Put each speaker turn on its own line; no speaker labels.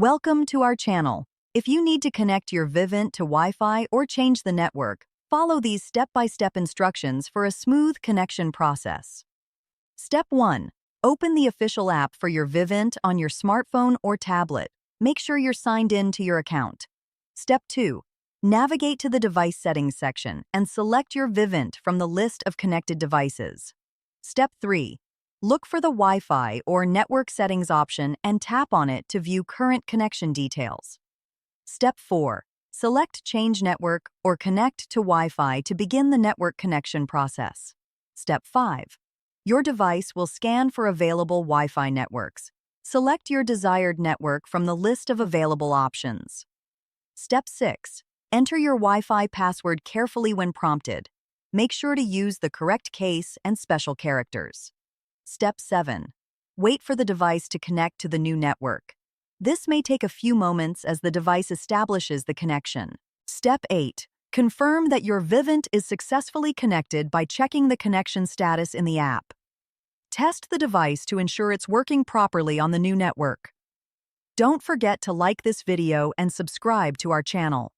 Welcome to our channel. If you need to connect your Vivint to Wi-Fi or change the network, follow these step-by-step instructions for a smooth connection process. Step 1. Open the official app for your Vivint on your smartphone or tablet. Make sure you're signed in to your account. Step 2. Navigate to the device settings section and select your Vivint from the list of connected devices. Step 3. Look for the Wi-Fi or network settings option and tap on it to view current connection details. Step 4. Select Change Network or Connect to Wi-Fi to begin the network connection process. Step 5. Your device will scan for available Wi-Fi networks. Select your desired network from the list of available options. Step 6. Enter your Wi-Fi password carefully when prompted. Make sure to use the correct case and special characters. Step 7. Wait for the device to connect to the new network. This may take a few moments as the device establishes the connection. Step 8. Confirm that your Vivint is successfully connected by checking the connection status in the app. Test the device to ensure it's working properly on the new network. Don't forget to like this video and subscribe to our channel.